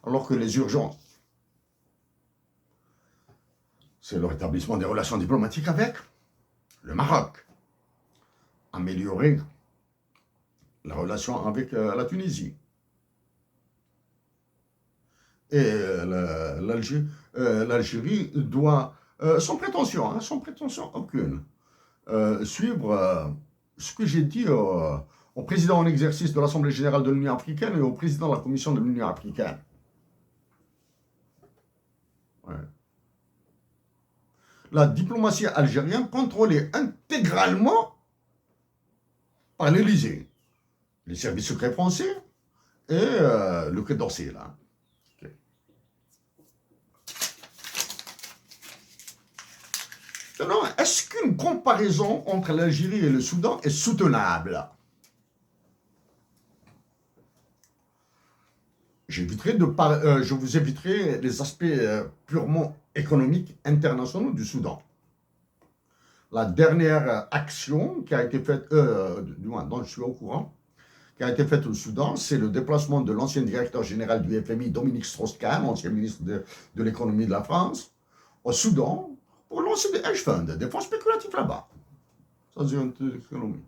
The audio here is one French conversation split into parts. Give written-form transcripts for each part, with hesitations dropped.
alors que les urgences, c'est le rétablissement des relations diplomatiques avec le Maroc, améliorer la relation avec la Tunisie. Et l'Algérie doit, sans prétention aucune, suivre ce que j'ai dit au président en exercice de l'Assemblée générale de l'Union africaine et au président de la Commission de l'Union africaine. Ouais. La diplomatie algérienne contrôlée intégralement par l'Élysée, les services secrets français et le Quai d'Orsay, là. Okay. Maintenant, est-ce qu'une comparaison entre l'Algérie et le Soudan est soutenable? Je vous éviterai les aspects purement économiques internationaux du Soudan. La dernière action qui a été faite, du moins dont je suis au courant, qui a été faite au Soudan, c'est le déplacement de l'ancien directeur général du FMI, Dominique Strauss-Kahn, ancien ministre de l'économie de la France, au Soudan, pour lancer des hedge funds, des fonds spéculatifs là-bas. Ça, c'est une économie.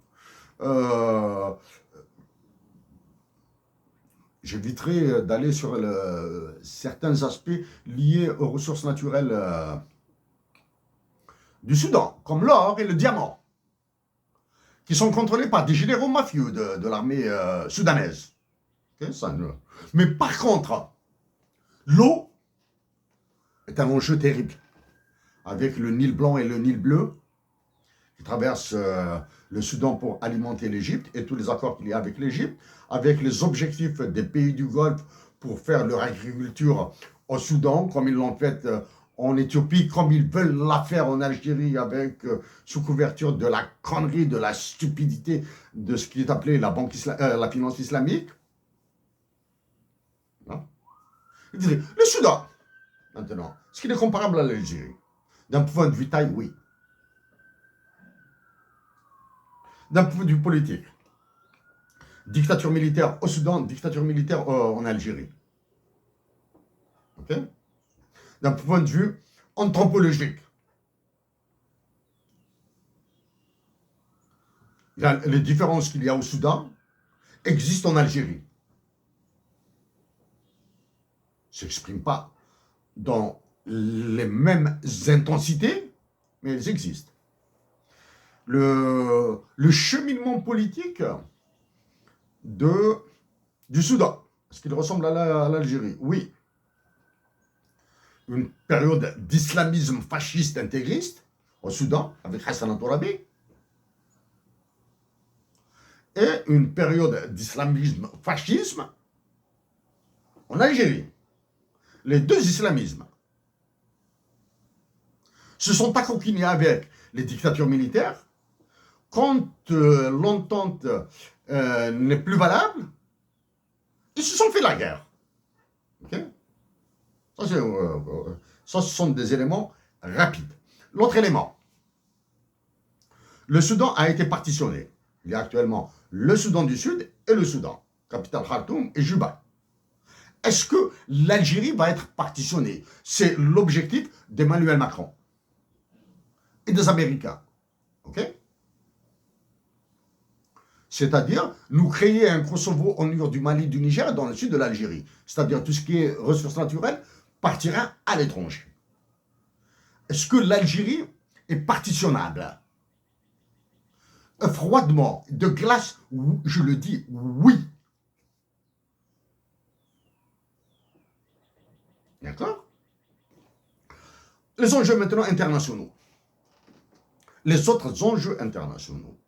J'éviterai d'aller sur certains aspects liés aux ressources naturelles du Soudan, comme l'or et le diamant, qui sont contrôlés par des généraux mafieux de l'armée soudanaise. Okay, mais par contre, l'eau est un enjeu terrible, avec le Nil blanc et le Nil bleu, qui traversent le Soudan pour alimenter l'Égypte, et tous les accords qu'il y a avec l'Égypte, avec les objectifs des pays du Golfe pour faire leur agriculture au Soudan, comme ils l'ont fait en Éthiopie, comme ils veulent la faire en Algérie, avec sous couverture de la connerie, de la stupidité de ce qui est appelé la finance islamique. Non. Il dirait, le Soudan, maintenant, est-ce qu'il est comparable à l'Algérie? D'un point de vue taille, oui. D'un point de vue politique, dictature militaire au Soudan, dictature militaire en Algérie. Okay? D'un point de vue anthropologique, les différences qu'il y a au Soudan existent en Algérie. Ne s'expriment pas dans les mêmes intensités, mais elles existent. Le cheminement politique du Soudan, est-ce qu'il ressemble à l'Algérie? Oui. Une période d'islamisme fasciste intégriste au Soudan, avec Hassan al-Tourabi, et une période d'islamisme fascisme en Algérie. Les deux islamismes se sont accoquinés avec les dictatures militaires. Quand l'entente n'est plus valable, ils se sont fait la guerre. Okay? Ça, ce sont des éléments rapides. L'autre élément, le Soudan a été partitionné. Il y a actuellement le Soudan du Sud et le Soudan, capitale Khartoum et Juba. Est-ce que l'Algérie va être partitionnée? C'est l'objectif d'Emmanuel Macron et des Américains. Ok? C'est-à-dire nous créer un Kosovo au nord du Mali, du Niger et dans le sud de l'Algérie. C'est-à-dire tout ce qui est ressources naturelles partira à l'étranger. Est-ce que l'Algérie est partitionnable? Froidement, de glace, je le dis, oui. D'accord? Les enjeux maintenant internationaux. Les autres enjeux internationaux.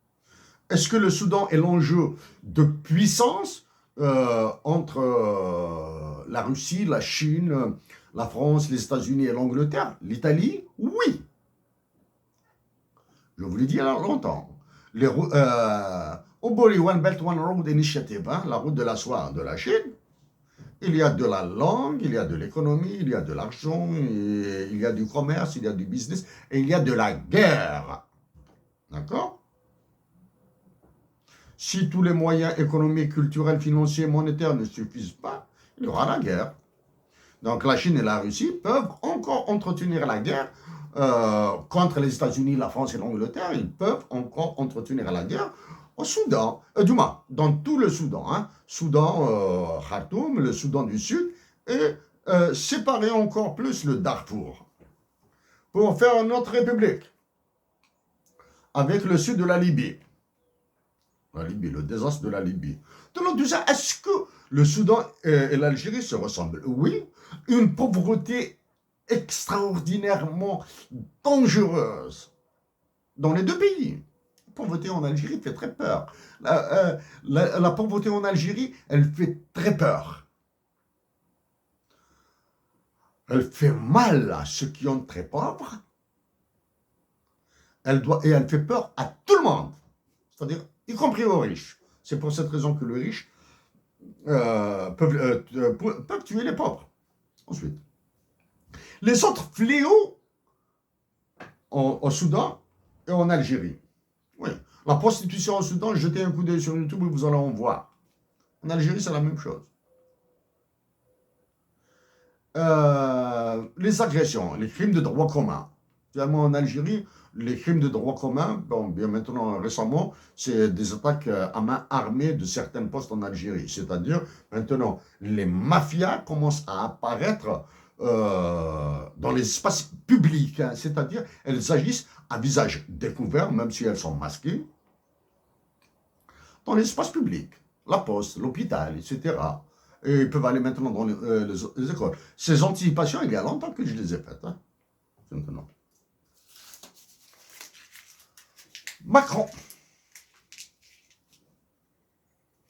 Est-ce que le Soudan est l'enjeu de puissance entre la Russie, la Chine, la France, les États-Unis et l'Angleterre, l'Italie? Oui. Je vous l'ai dit il y a longtemps. Obori One Belt One Road Initiative, hein, la route de la soie de la Chine, il y a de la langue, il y a de l'économie, il y a de l'argent, il y a du commerce, il y a du business, et il y a de la guerre. D'accord? Si tous les moyens économiques, culturels, financiers, monétaires ne suffisent pas, il y aura la guerre. Donc la Chine et la Russie peuvent encore entretenir la guerre contre les États-Unis, la France et l'Angleterre. Ils peuvent encore entretenir la guerre au Soudan, du moins, dans tout le Soudan. Hein. Soudan, Khartoum, le Soudan du Sud, et séparer encore plus le Darfour pour faire une autre république avec le sud de la Libye. La Libye, le désastre de la Libye. Donc, tout ça, est-ce que le Soudan et l'Algérie se ressemblent? Oui, une pauvreté extraordinairement dangereuse dans les deux pays. La pauvreté en Algérie fait très peur. La pauvreté en Algérie, elle fait très peur. Elle fait mal à ceux qui sont très pauvres. Et elle fait peur à tout le monde. C'est-à-dire, y compris aux riches. C'est pour cette raison que les riches peuvent tuer les pauvres. Ensuite, les autres fléaux au Soudan et en Algérie. Oui, la prostitution au Soudan, jetez un coup d'œil sur YouTube et vous allez en voir. En Algérie, c'est la même chose. Les agressions, les crimes de droit commun. Finalement, en Algérie, les crimes de droit commun, bon, bien maintenant, récemment, c'est des attaques à main armée de certains postes en Algérie. C'est-à-dire, maintenant, les mafias commencent à apparaître dans les espaces publics. Hein. C'est-à-dire, elles agissent à visage découvert, même si elles sont masquées, dans l'espace public. La poste, l'hôpital, etc. Et ils peuvent aller maintenant dans les écoles. Ces anticipations, il y a longtemps que je les ai faites. Hein. Maintenant. Macron.